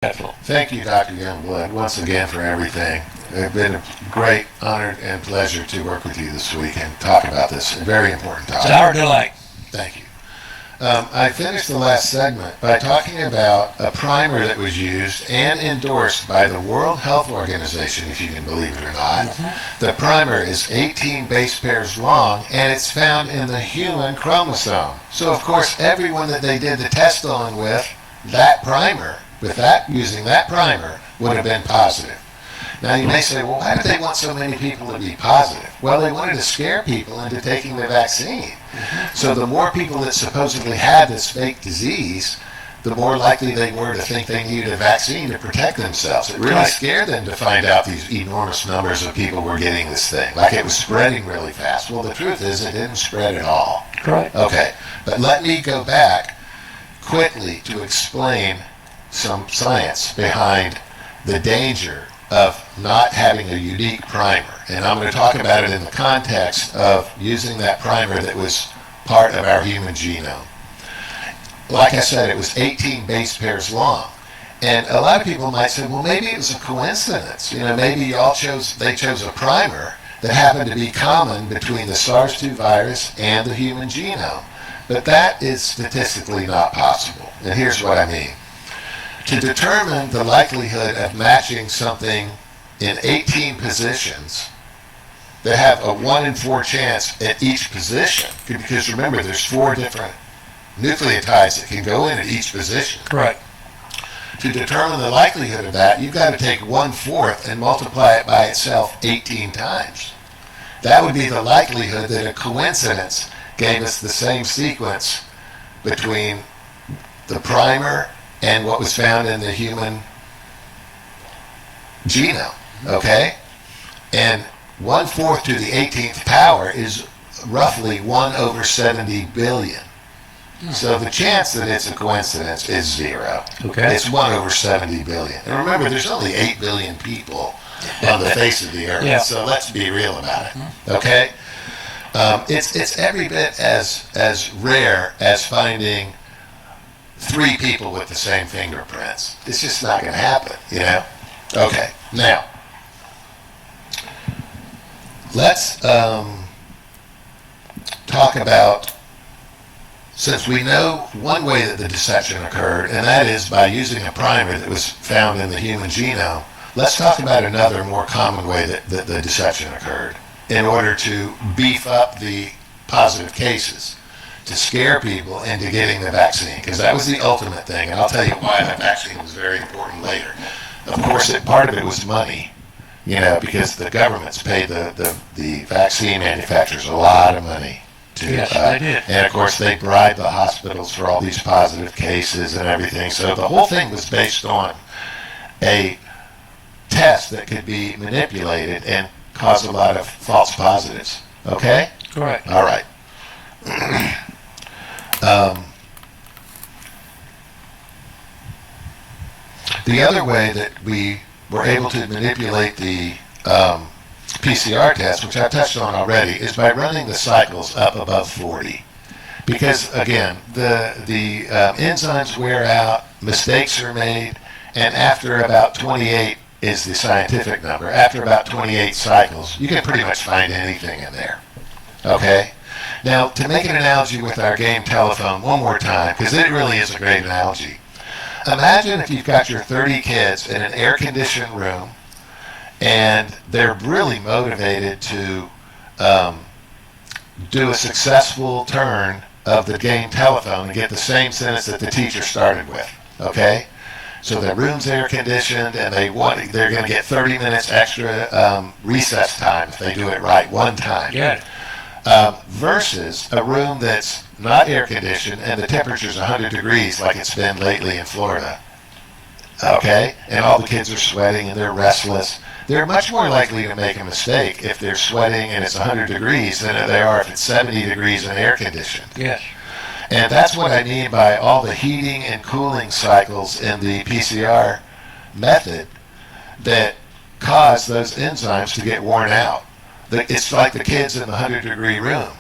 Sheftall. Thank you, Dr. Youngblood, once again for everything. It's been a great honor and pleasure to work with you this week and talk about this very important topic. It's our delight. Thank you. I finished the last segment by talking about a primer that was used and endorsed by the World Health Organization, if you can believe it or not. The primer is 18 base pairs long, and it's found in the human chromosome. So, of course, everyone that they did the test on with that primer, using that primer, would have been positive. Now you may say, well, why do they want so many people to be positive? Well, they wanted to scare people into taking the vaccine. So the more people that supposedly had this fake disease, the more likely they were to think they needed a vaccine to protect themselves. It really scared them to find out these enormous numbers of people were getting this thing, like it was spreading really fast. Well, the truth is it didn't spread at all. Right. Okay, but let me go back quickly to explain some science behind the danger of not having a unique primer. And I'm going to talk about it in the context of using that primer that was part of our human genome. Like I said, it was 18 base pairs long. And a lot of people might say, well, maybe it was a coincidence. Maybe they chose a primer that happened to be common between the SARS-2 virus and the human genome. But that is statistically not possible. And here's what I mean. To determine the likelihood of matching something in 18 positions that have a 1 in 4 chance at each position, because remember, there's 4 different nucleotides that can go in at each position. Right. To determine the likelihood of that, you've got to take 1/4 and multiply it by itself 18 times. That would be the likelihood that a coincidence gave us the same sequence between the primer and what was found in the human genome, okay? And 1/4 to the 18th power is roughly 1 over 70 billion. So the chance that it's a coincidence is 0. Okay. It's 1 over 70 billion. And remember, there's only 8 billion people on the face of the earth, Yeah. So let's be real about it, okay? It's every bit as rare as finding 3 people with the same fingerprints. It's just not going to happen, Okay, now, let's talk about, since we know one way that the deception occurred, and that is by using a primer that was found in the human genome, let's talk about another more common way that the deception occurred in order to beef up the positive cases, to scare people into getting the vaccine, because that was the ultimate thing, and I'll tell you why that vaccine was very important later. Of course, part of it was money, because the governments paid the vaccine manufacturers a lot of money. Yes, they did. And of course, they bribed the hospitals for all these positive cases and everything, so the whole thing was based on a test that could be manipulated and cause a lot of false positives. Okay? Correct. All right. The other way that we were able to manipulate the PCR test, which I touched on already, is by running the cycles up above 40. Because, again, the enzymes wear out, mistakes are made, and after about 28 is the scientific number. After about 28 cycles, you can pretty much find anything in there. Okay? Now, to make an analogy with our game telephone one more time, because it really is a great analogy. Imagine if you've got your 30 kids in an air-conditioned room, and they're really motivated to do a successful turn of the game telephone and get the same sentence that the teacher started with. Okay? So the room's air-conditioned, and they're going to get 30 minutes extra recess time if they do it right one time. Yeah. Versus a room that's not air-conditioned and the temperature's 100 degrees like it's been lately in Florida. Okay? And all the kids are sweating and they're restless. They're much more likely to make a mistake if they're sweating and it's 100 degrees than they are if it's 70 degrees and air-conditioned. Yes. And that's what I mean by all the heating and cooling cycles in the PCR method that cause those enzymes to get worn out. It's like the kids in the 100-degree room.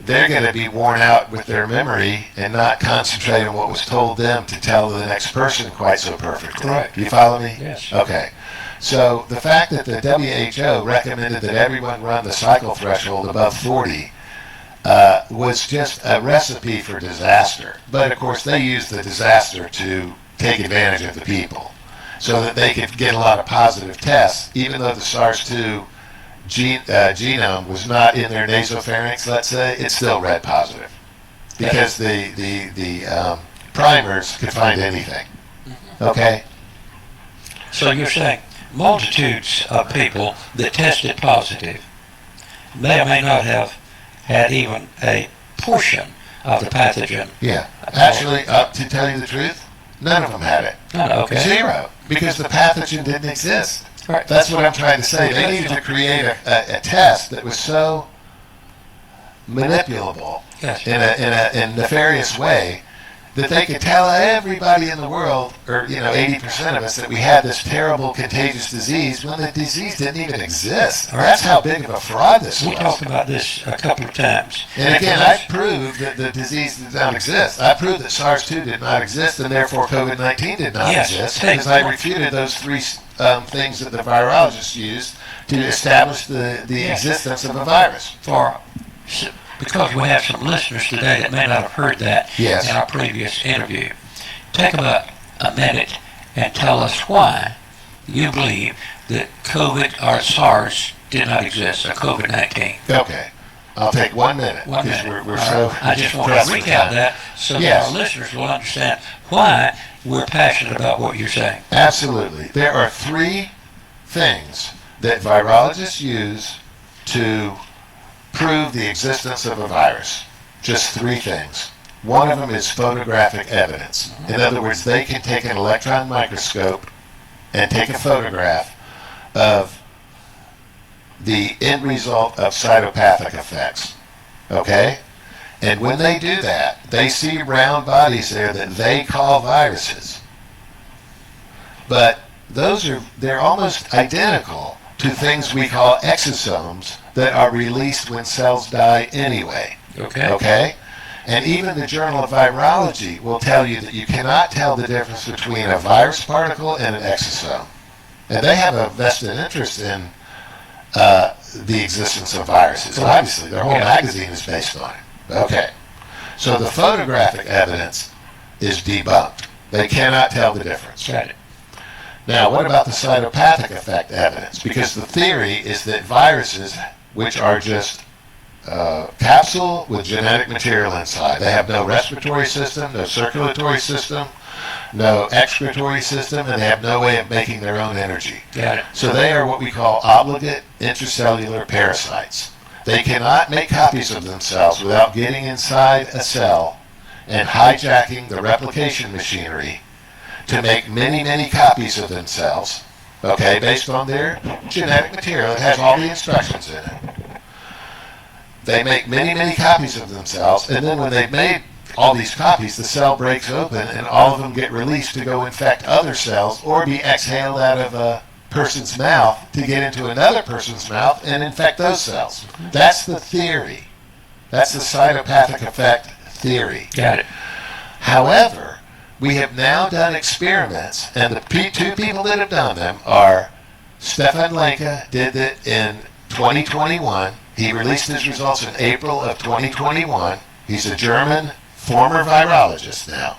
they're going to be worn out with their memory and not concentrate on what was told them to tell the next person quite so perfectly. Correct. Do you follow me? Yes. Okay. So the fact that the WHO recommended that everyone run the cycle threshold above 40 was just a recipe for disaster. But of course, they used the disaster to take advantage of the people so that they could get a lot of positive tests, even though the SARS-2 genome was not in their nasopharynx, let's say, it still read positive because the primers could find anything. Okay? So you're saying multitudes of people that tested positive may or may not have had even a portion of the pathogen. Yeah. Actually, to tell you the truth, none of them had it. Oh, okay. Zero. Because the pathogen didn't exist. Right. That's what I'm trying to say. They needed to create a test that was so manipulable Yes. in a nefarious way that they could tell everybody in the world, or 80% of us, that we had this terrible contagious disease when the disease didn't even exist. That's how big of a fraud this was. We talked about this a couple of times. And again, I proved that the disease did not exist. I proved that SARS-2 did not exist, and therefore COVID-19 did not exist, because I refuted those three things that the virologists used to establish the existence of a virus. Because we have some listeners today that may not have heard that in our previous interview. Take about a minute and tell us why you believe that COVID or SARS did not exist, or COVID-19. Okay. I'll take 1 minute. One minute. We're so I just want to recap that so that our listeners will understand why we're passionate about what you're saying. Absolutely. There are three things that virologists use to prove the existence of a virus. Just three things. One of them is photographic evidence. In other words, they can take an electron microscope and take a photograph of the end result of cytopathic effects. Okay? And when they do that, they see round bodies there that they call viruses. But they're almost identical to things we call exosomes that are released when cells die anyway. Okay? And even the Journal of Virology will tell you that you cannot tell the difference between a virus particle and an exosome. And they have a vested interest in the existence of viruses. Obviously, their whole magazine is based on it. Okay. So the photographic evidence is debunked. They cannot tell the difference. Got it. Now, what about the cytopathic effect evidence? Because the theory is that viruses, which are just capsule with genetic material inside, they have no respiratory system, no circulatory system, no excretory system, and they have no way of making their own energy. Got it. So they are what we call obligate intracellular parasites. They cannot make copies of themselves without getting inside a cell and hijacking the replication machinery to make many, many copies of themselves, okay, based on their genetic material. It has all the instructions in it. They make many, many copies of themselves, and then when they've made all these copies, the cell breaks open and all of them get released to go infect other cells or be exhaled out of a person's mouth to get into another person's mouth and infect those cells. That's the theory. That's the cytopathic effect theory. Got it. However, we have now done experiments, and the two people that have done them are Stefan Lenka, did it in 2021. He released his results in April of 2021. He's a German former virologist now.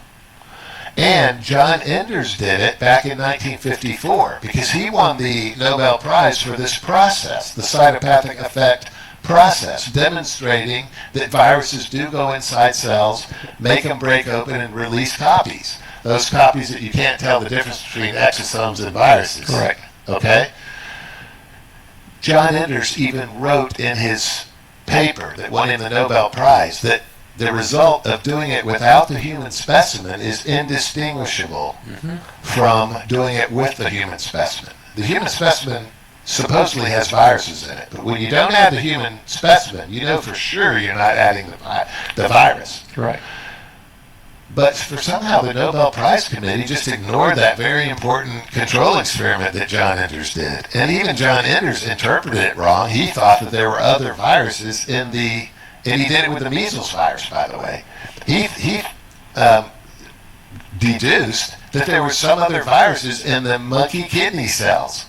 And John Enders did it back in 1954 because he won the Nobel Prize for this process, the cytopathic effect process, demonstrating that viruses do go inside cells, make them break open, and release copies. Those copies that you can't tell the difference between exosomes and viruses. Correct. Okay? John Enders even wrote in his paper that won him the Nobel Prize that the result of doing it without the human specimen is indistinguishable from doing it with the human specimen. The human specimen supposedly has viruses in it, but when you don't have the human specimen, you know for sure you're not adding the virus. Right. But for somehow the Nobel Prize Committee just ignored that very important control experiment that John Enders did. And even John Enders interpreted it wrong. He thought that there were other viruses in the and he did it with the measles virus, by the way. He deduced that there were some other viruses in the monkey kidney cells,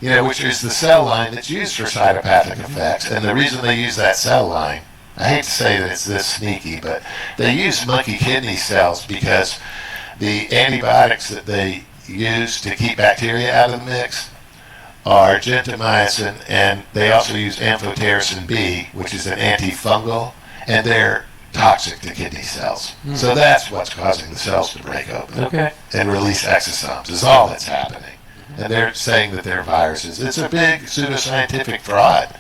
which is the cell line that's used for cytopathic effects. And the reason they use that cell line, I hate to say that it's this sneaky, but they use monkey kidney cells because the antibiotics that they use to keep bacteria out of the mix are gentamicin, and they also use amphotericin B, which is an antifungal, and they're toxic to kidney cells. So that's what's causing the cells to break open and release exosomes, is all that's happening. And they're saying that they're viruses. It's a big pseudoscientific fraud.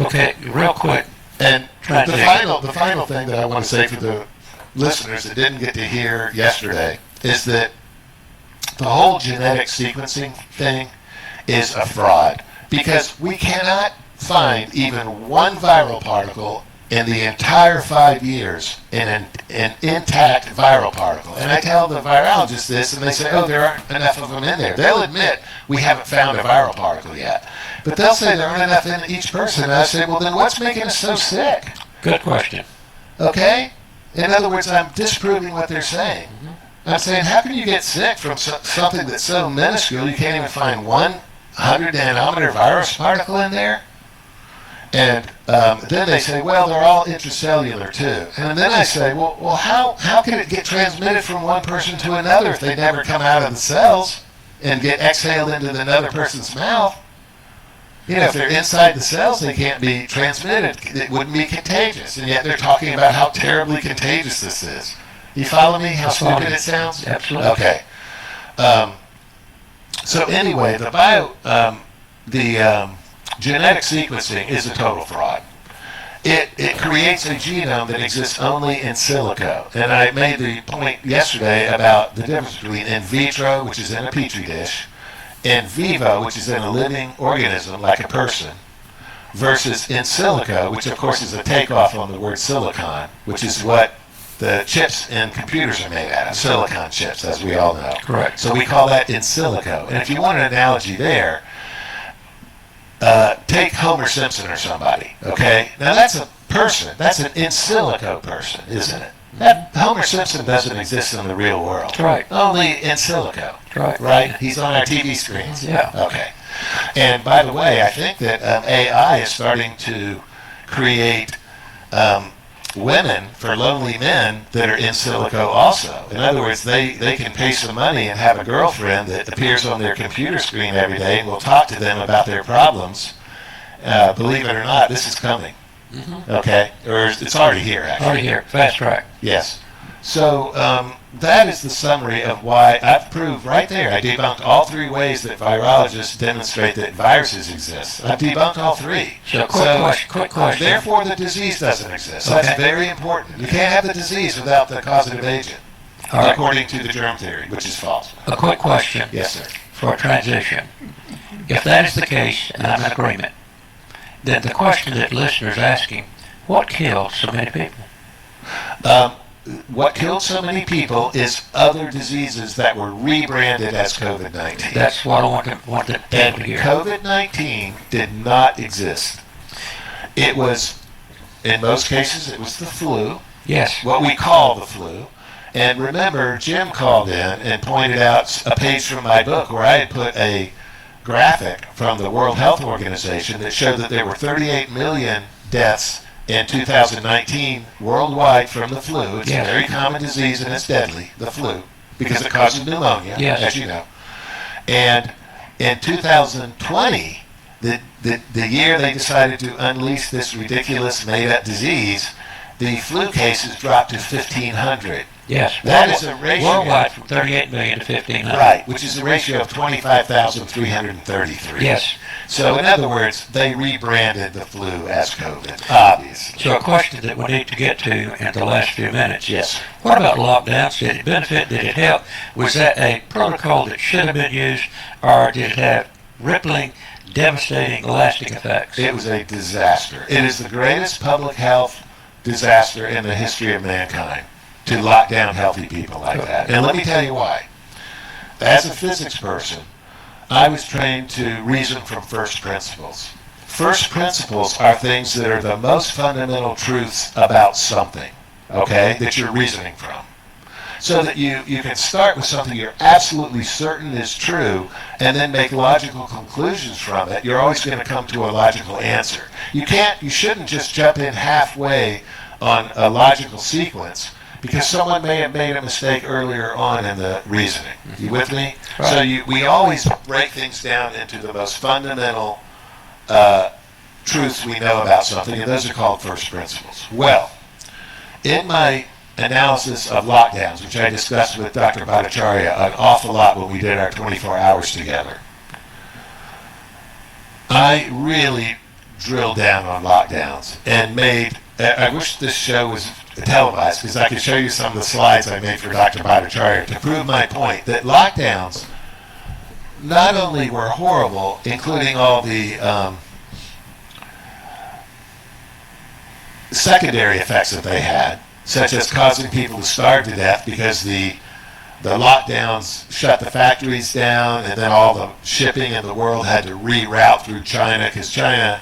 Okay, real quick. And the final thing that I want to say for the listeners that didn't get to hear yesterday is that the whole genetic sequencing thing is a fraud, because we cannot find even one viral particle in the entire 5 years in an intact viral particle. And I tell the virologists this, and they say, oh, there aren't enough of them in there. They'll admit we haven't found a viral particle yet. But they'll say there aren't enough in each person. And I say, well, then what's making us so sick? Good question. Okay? In other words, I'm disproving what they're saying. I'm saying, how can you get sick from something that's so minuscule you can't even find 100 nanometer virus particle in there? And then they say, well, they're all intracellular too. And then I say, well, how can it get transmitted from one person to another if they never come out of the cells and get exhaled into another person's mouth? If they're inside the cells, they can't be transmitted. It wouldn't be contagious. And yet they're talking about how terribly contagious this is. You follow me? How stupid it sounds? Absolutely. Okay. So anyway, the genetic sequencing is a total fraud. It creates a genome that exists only in silico. And I made the point yesterday about the difference between in vitro, which is in a petri dish, in vivo, which is in a living organism like a person, versus in silico, which of course is a takeoff on the word silicon, which is what the chips in computers are made out of, silicon chips, as we all know. Correct. So we call that in silico. And if you want an analogy there, take Homer Simpson or somebody, okay? Now that's a person. That's an in silico person, isn't it? That Homer Simpson doesn't exist in the real world. Right. Only in silico. Right? He's on our TV screens. Yeah. Okay. And by the way, I think that AI is starting to create women for lonely men that are in silico also. In other words, they can pay some money and have a girlfriend that appears on their computer screen every day and will talk to them about their problems. Believe it or not, this is coming. Okay? Or it's already here, actually. Already here. Fast track. Yes. So that is the summary of why I've proved right there. I debunked all 3 ways that virologists demonstrate that viruses exist. I've debunked all 3. So quick question. Therefore, the disease doesn't exist. So that's very important. You can't have the disease without the causative agent, according to the germ theory, which is false. A quick question. Yes, sir. For a transition. If that is the case, and I'm in agreement, then the question that listeners are asking, what killed so many people? What killed so many people is other diseases that were rebranded as COVID-19. That's what I want to hear. COVID-19 did not exist. It was, in most cases, it was the flu. Yes. What we call the flu. And remember, Jim called in and pointed out a page from my book where I had put a graphic from the World Health Organization that showed that there were 38 million deaths in 2019 worldwide from the flu. It's a very common disease and it's deadly, the flu, because it causes pneumonia, as you know. And in 2020, the year they decided to unleash this ridiculous made-up disease, the flu cases dropped to 1,500. Yes. That is a ratio. Worldwide from 38 million to 1,500. Right, which is a ratio of 25,333. Yes. So in other words, they rebranded the flu as COVID, obviously. So a question that we need to get to in the last few minutes. Yes. What about lockdowns? Did it benefit? Did it help? Was that a protocol that should have been used, or did it have rippling, devastating, lasting effects? It was a disaster. It is the greatest public health disaster in the history of mankind to lock down healthy people like that. And let me tell you why. As a physics person, I was trained to reason from first principles. first principles are things that are the most fundamental truths about something, okay, that you're reasoning from. So that you can start with something you're absolutely certain is true and then make logical conclusions from it. You're always going to come to a logical answer. You shouldn't just jump in halfway on a logical sequence because someone may have made a mistake earlier on in the reasoning. You with me? Right. So we always break things down into the most fundamental truths we know about something, and those are called first principles. Well, in my analysis of lockdowns, which I discussed with Dr. Bhattacharya an awful lot when we did our 24 hours together, I really drilled down on lockdowns and I wish this show was televised because I could show you some of the slides I made for Dr. Bhattacharya to prove my point that lockdowns not only were horrible, including all the secondary effects that they had, such as causing people to starve to death because the lockdowns shut the factories down, and then all the shipping in the world had to reroute through China because China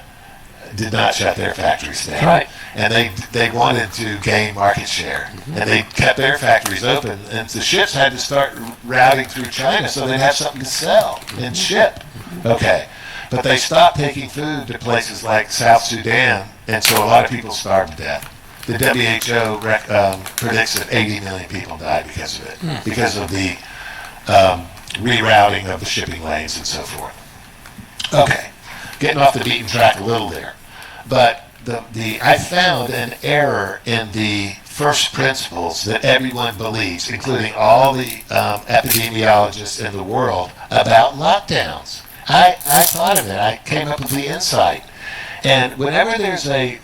did not shut their factories down. Right. And they wanted to gain market share, and they kept their factories open, and the ships had to start routing through China so they'd have something to sell and ship. Okay. But they stopped taking food to places like South Sudan, and so a lot of people starved to death. The WHO predicts that 80 million people died because of it, because of the rerouting of the shipping lanes and so forth. Okay, getting off the beaten track a little there. But I found an error in the first principles that everyone believes, including all the epidemiologists in the world, about lockdowns. I thought of it. I came up with the insight. And whenever there's a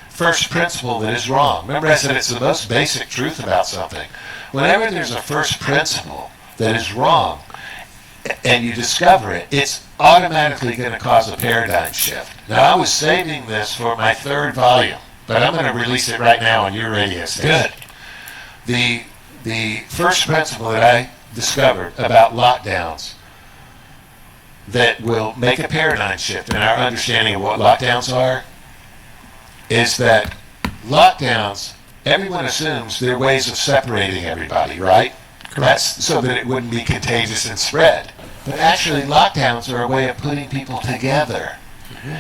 first principle that is wrong, remember I said it's the most basic truth about something. Whenever there's a first principle that is wrong and you discover it, it's automatically going to cause a paradigm shift. Now, I was saving this for my third volume, but I'm going to release it right now on your radio station. Good. The first principle that I discovered about lockdowns that will make a paradigm shift in our understanding of what lockdowns are is that lockdowns, everyone assumes they're ways of separating everybody, right? Correct. That's so that it wouldn't be contagious and spread. But actually, lockdowns are a way of putting people together.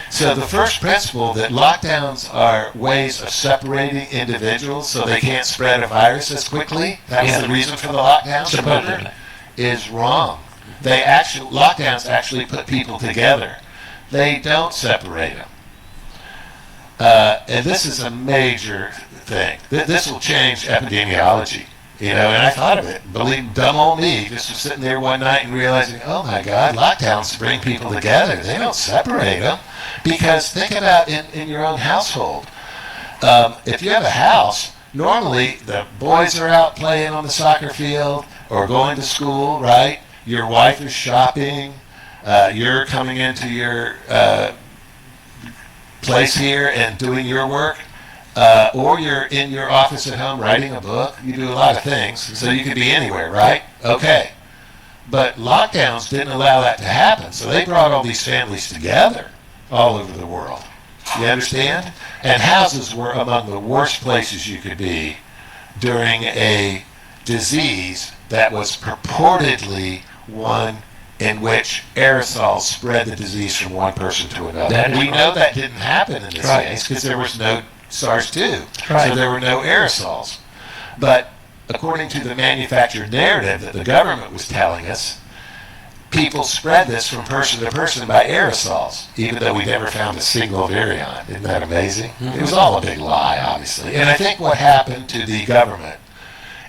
So the first principle that lockdowns are ways of separating individuals so they can't spread a virus as quickly, that was the reason for the lockdowns, remember, is wrong. Lockdowns actually put people together. They don't separate them. And this is a major thing. This will change epidemiology, and I thought of it. Believe dumb old me, just was sitting there one night and realizing, oh my God, lockdowns bring people together. They don't separate them. Because think about in your own household. If you have a house, normally the boys are out playing on the soccer field or going to school, right? Your wife is shopping. You're coming into your place here and doing your work, or you're in your office at home writing a book. You do a lot of things, so you could be anywhere, right? Okay. But lockdowns didn't allow that to happen, so they brought all these families together all over the world. You understand? And houses were among the worst places you could be during a disease that was purportedly one in which aerosols spread the disease from one person to another. We know that didn't happen in this case because there was no SARS-2, so there were no aerosols. But according to the manufactured narrative that the government was telling us, people spread this from person to person by aerosols, even though we never found a single virion. Isn't that amazing? It was all a big lie, obviously. And I think what happened to the government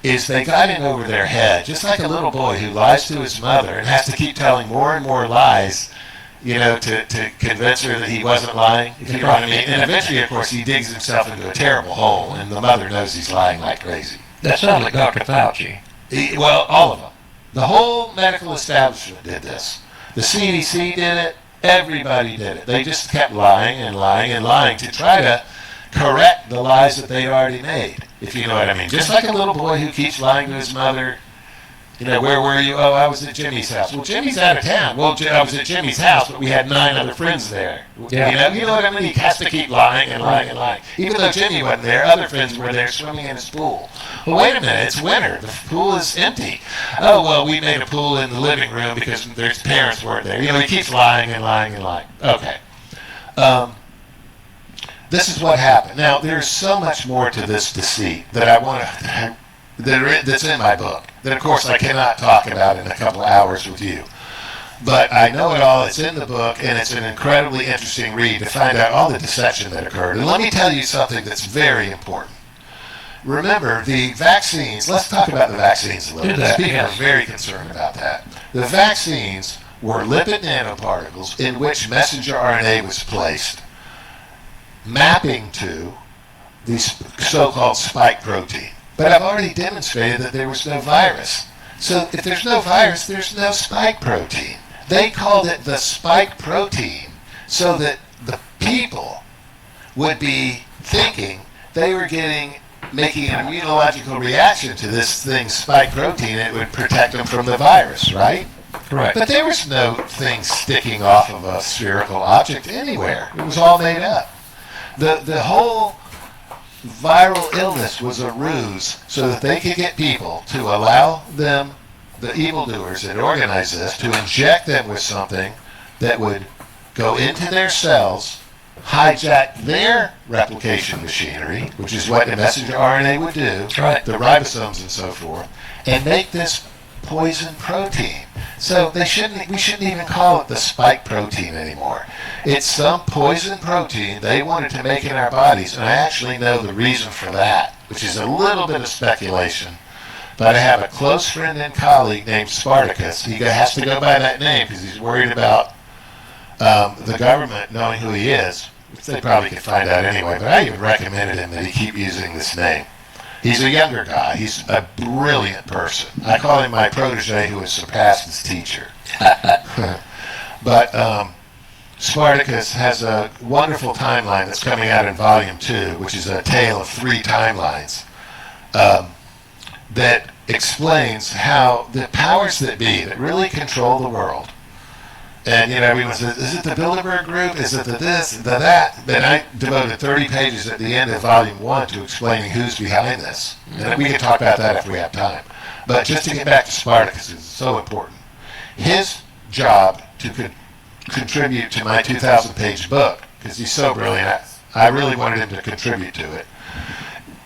is they got in over their head, just like a little boy who lies to his mother and has to keep telling more and more lies, to convince her that he wasn't lying, if you know what I mean. And eventually, of course, he digs himself into a terrible hole, and the mother knows he's lying like crazy. That sounds like Dr. Fauci. Well, all of them. The whole medical establishment did this. The CDC did it. Everybody did it. They just kept lying and lying and lying to try to correct the lies that they'd already made, if you know what I mean. Just like a little boy who keeps lying to his mother, Where were you? Oh, I was at Jimmy's house. Well, Jimmy's out of town. Well, I was at Jimmy's house, but we had 9 other friends there. Yeah. You know what I mean? He has to keep lying and lying and lying. Even though Jimmy wasn't there, other friends were there swimming in his pool. Well, wait a minute. It's winter. The pool is empty. Oh, well, we made a pool in the living room because their parents weren't there. He keeps lying and lying and lying. Okay. This is what happened. Now, there's so much more to this deceit that I want to... that's in my book, that of course I cannot talk about in a couple of hours with you. But I know it all, it's in the book, and it's an incredibly interesting read to find out all the deception that occurred. And let me tell you something that's very important. Remember, the vaccines, let's talk about the vaccines a little bit. People are very concerned about that. The vaccines were lipid nanoparticles in which messenger RNA was placed, mapping to the so-called spike protein. But I've already demonstrated that there was no virus. So if there's no virus, there's no spike protein. They called it the spike protein so that the people would be thinking they were making an immunological reaction to this thing, spike protein, and it would protect them from the virus, right? Right. But there was no thing sticking off of a spherical object anywhere. It was all made up. The whole viral illness was a ruse so that they could get people to allow them, the evildoers that organized this, to inject them with something that would go into their cells, hijack their replication machinery, which is what the messenger RNA would do, right, the ribosomes and so forth, and make this poison protein. So we shouldn't even call it the spike protein anymore. It's some poison protein they wanted to make in our bodies, and I actually know the reason for that, which is a little bit of speculation. But I have a close friend and colleague named Spartacus. He has to go by that name because he's worried about the government knowing who he is, which they probably could find out anyway, but I even recommended him that he keep using this name. He's a younger guy. He's a brilliant person. I call him my protege who has surpassed his teacher. But Spartacus has a wonderful timeline that's coming out in Volume 2, which is a tale of 3 timelines, that explains how the powers that be that really control the world, and everyone says, is it the Bilderberg Group? Is it the this, the that? Then I devoted 30 pages at the end of Volume 1 to explaining who's behind this. And we can talk about that if we have time. But just to get back to Spartacus, it's so important. His job to contribute to my 2,000-page book, because he's so brilliant, I really wanted him to contribute to it,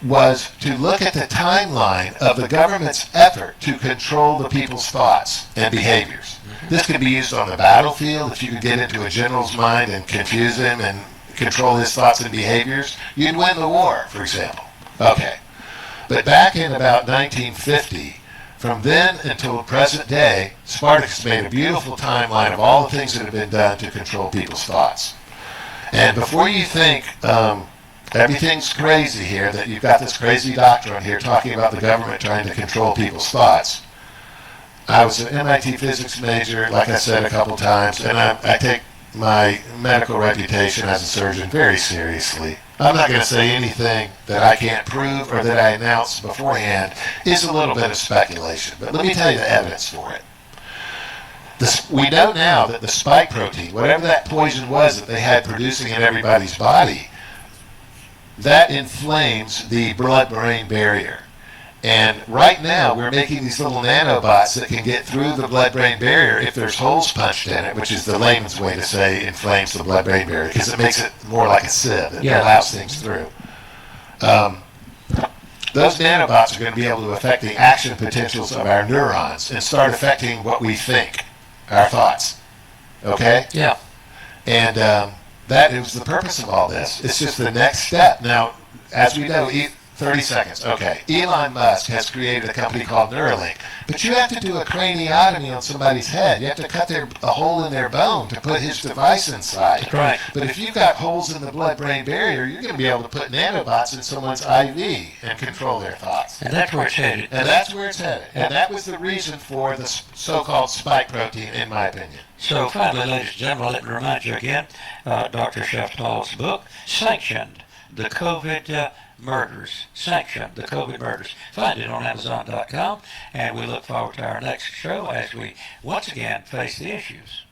was to look at the timeline of the government's effort to control the people's thoughts and behaviors. This could be used on the battlefield. If you could get into a general's mind and confuse him and control his thoughts and behaviors, you'd win the war, for example. Okay. But back in about 1950, from then until present day, Spartacus made a beautiful timeline of all the things that have been done to control people's thoughts. And before you think everything's crazy here, that you've got this crazy doctrine here talking about the government trying to control people's thoughts, I was an MIT physics major, like I said a couple times, and I take my medical reputation as a surgeon very seriously. I'm not going to say anything that I can't prove or that I announce beforehand. It's a little bit of speculation, but let me tell you the evidence for it. We know now that the spike protein, whatever that poison was that they had producing in everybody's body, that inflames the blood-brain barrier. And right now, we're making these little nanobots that can get through the blood-brain barrier if there's holes punched in it, which is the layman's way to say inflames the blood-brain barrier, because it makes it more like a sieve. It allows things through. Those nanobots are going to be able to affect the action potentials of our neurons and start affecting what we think, our thoughts. Okay? Yeah. And that is the purpose of all this. It's just the next step. Now, as we know, 30 seconds. Okay. Elon Musk has created a company called Neuralink. But you have to do a craniotomy on somebody's head. You have to cut a hole in their bone to put his device inside. That's right. But if you've got holes in the blood-brain barrier, you're going to be able to put nanobots in someone's IV and control their thoughts. And that's where it's headed. And that's where it's headed. And that was the reason for the so-called spike protein, in my opinion. So finally, ladies and gentlemen, let me remind you again, Dr. Sheftall's book, Sanctioned, the COVID murders, sanction the COVID murders. Find it on Amazon.com, and we look forward to our next show as we once again face the issues.